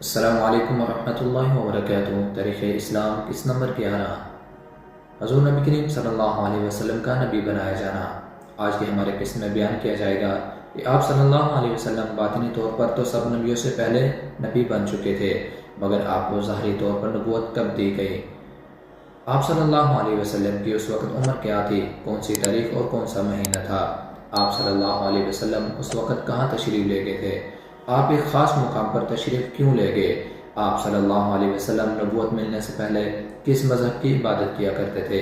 السلام علیکم ورحمۃ اللہ وبرکاتہ۔ تاریخ اسلام کس نمبر 11 حضور نبی کریم صلی اللہ علیہ وسلم کا نبی بنایا جانا۔ آج کے ہمارے قسم میں بیان کیا جائے گا کہ آپ صلی اللہ علیہ وسلم باطنی طور پر تو سب نبیوں سے پہلے نبی بن چکے تھے، مگر آپ کو ظاہری طور پر نبوت کب دی گئی؟ آپ صلی اللہ علیہ وسلم کی اس وقت عمر کیا تھی؟ کون سی تاریخ اور کون سا مہینہ تھا؟ آپ صلی اللہ علیہ وسلم اس وقت کہاں تشریف لے گئے تھے؟ آپ ایک خاص مقام پر تشریف کیوں لے گئے؟ آپ صلی اللہ علیہ وسلم نبوت ملنے سے پہلے کس مذہب کی عبادت کیا کرتے تھے؟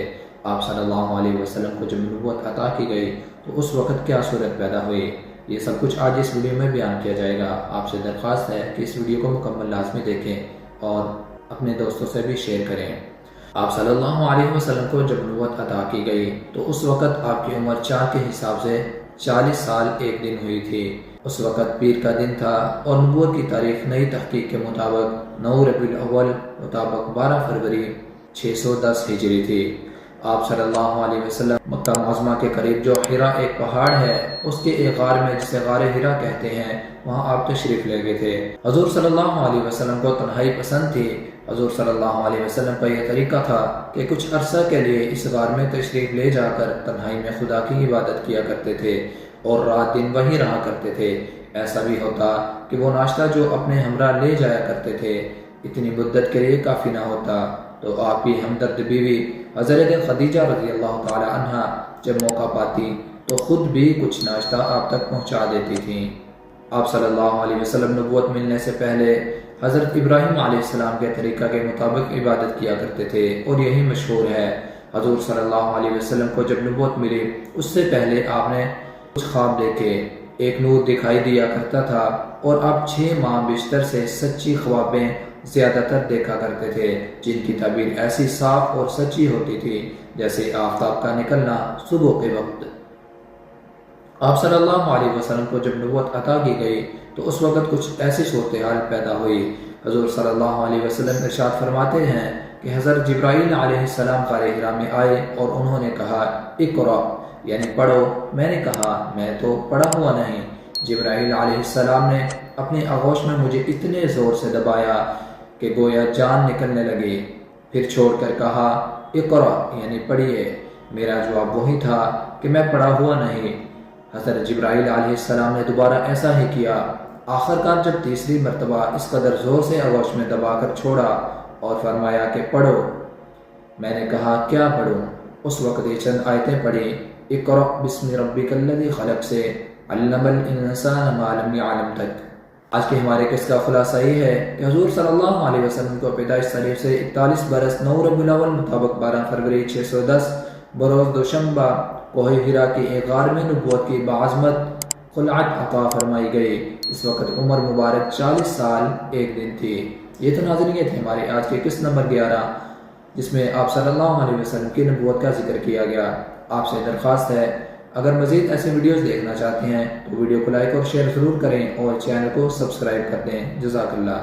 آپ صلی اللہ علیہ وسلم کو جب نبوت عطا کی گئی تو اس وقت کیا صورت پیدا ہوئی؟ یہ سب کچھ آج اس ویڈیو میں بیان کیا جائے گا۔ آپ سے درخواست ہے کہ اس ویڈیو کو مکمل لازمی دیکھیں اور اپنے دوستوں سے بھی شیئر کریں۔ آپ صلی اللہ علیہ وسلم کو جب نبوت عطا کی گئی تو اس وقت آپ کی عمر چاند کے حساب سے 40 سال 1 دن ہوئی تھی۔ اس وقت پیر کا دن تھا اور نبوت کی تاریخ نئی تحقیق کے مطابق 9 ربیع الاول مطابق 12 فروری 610 ہجری تھی۔ آپ صلی اللہ علیہ وسلم مکہ معظمہ کے قریب جو حرا ایک پہاڑ ہے، اس کے ایک غار میں جسے غار حرا کہتے ہیں، وہاں آپ تشریف لے گئے تھے۔ حضور صلی اللہ علیہ وسلم کو تنہائی پسند تھی۔ حضور صلی اللہ علیہ وسلم کا یہ طریقہ تھا کہ کچھ عرصہ کے لیے اس غار میں تشریف لے جا کر تنہائی میں خدا کی عبادت کیا کرتے تھے اور رات دن وہیں رہا کرتے تھے۔ ایسا بھی ہوتا کہ وہ ناشتہ جو اپنے ہمراہ لے جایا کرتے تھے اتنی مدت کے لیے کافی نہ ہوتا، تو آپ کی ہمدرد بیوی حضرت خدیجہ رضی اللہ تعالی عنہا جب موقع پاتی تو خود بھی کچھ ناشتہ آپ تک پہنچا دیتی تھیں۔ آپ صلی اللہ علیہ وسلم نبوت ملنے سے پہلے حضرت ابراہیم علیہ السلام کے طریقہ کے مطابق عبادت کیا کرتے تھے، اور یہی مشہور ہے۔ حضور صلی اللہ علیہ وسلم کو جب نبوت ملی اس سے پہلے آپ نے کچھ خواب دیکھے۔ ایک نور دکھائی دیا کرتا تھا اور آپ 6 ماہ بشتر سے سچی خوابیں زیادہ تر دیکھا کرتے تھے، جن کی تعبیر ایسی صاف اور سچی ہوتی تھی جیسے آفتاب کا نکلنا صبح کے وقت۔ آپ صلی اللہ علیہ وسلم کو جب نبوت عطا کی گئی تو اس وقت کچھ ایسی صورتحال پیدا ہوئی۔ حضور صلی اللہ علیہ وسلم ارشاد فرماتے ہیں کہ حضرت جبرائیل علیہ السلام غار حرا میں آئے اور انہوں نے کہا اقرأ، یعنی پڑھو۔ میں نے کہا میں تو پڑھا ہوا نہیں۔ جبرائیل علیہ السلام نے اپنے آغوش میں مجھے اتنے زور سے دبایا کہ گویا جان نکلنے لگی، پھر چھوڑ کر کہا اقرأ، یعنی پڑھیے۔ میرا جواب وہی تھا کہ میں پڑھا ہوا نہیں۔ حضرت جبرائیل علیہ السلام نے دوبارہ ایسا ہی کیا۔ آخر کار جب تیسری مرتبہ اس قدر زور سے آغوش میں دبا کر چھوڑا اور فرمایا کہ پڑھو، میں نے کہا کیا پڑھوں؟ اس وقت یہ چند آیتیں پڑھی، اقرأ بسم ربک الذی خلق سے علم الانسان ما لم یعلم تک۔ آج کے ہمارے قصے کا خلاصہ یہ ہے کہ حضور صلی اللہ علیہ وسلم کو پیدائش تاریخ سے 41 برس 9 ربیع الاول مطابق 12 فروری 610 بروز دوشنبہ کوہ حرا کی ایک غار میں نبوت کی بعظمت خلعت عطا فرمائی گئی۔ اس وقت عمر مبارک 40 سال 1 دن تھی۔ یہ تو ناظرین تھے ہمارے آج کے قسط نمبر 11، جس میں آپ صلی اللہ علیہ وسلم کی نبوت کا ذکر کیا گیا۔ آپ سے درخواست ہے اگر مزید ایسے ویڈیوز دیکھنا چاہتے ہیں تو ویڈیو کو لائک اور شیئر ضرور کریں اور چینل کو سبسکرائب کر دیں۔ جزاک اللہ۔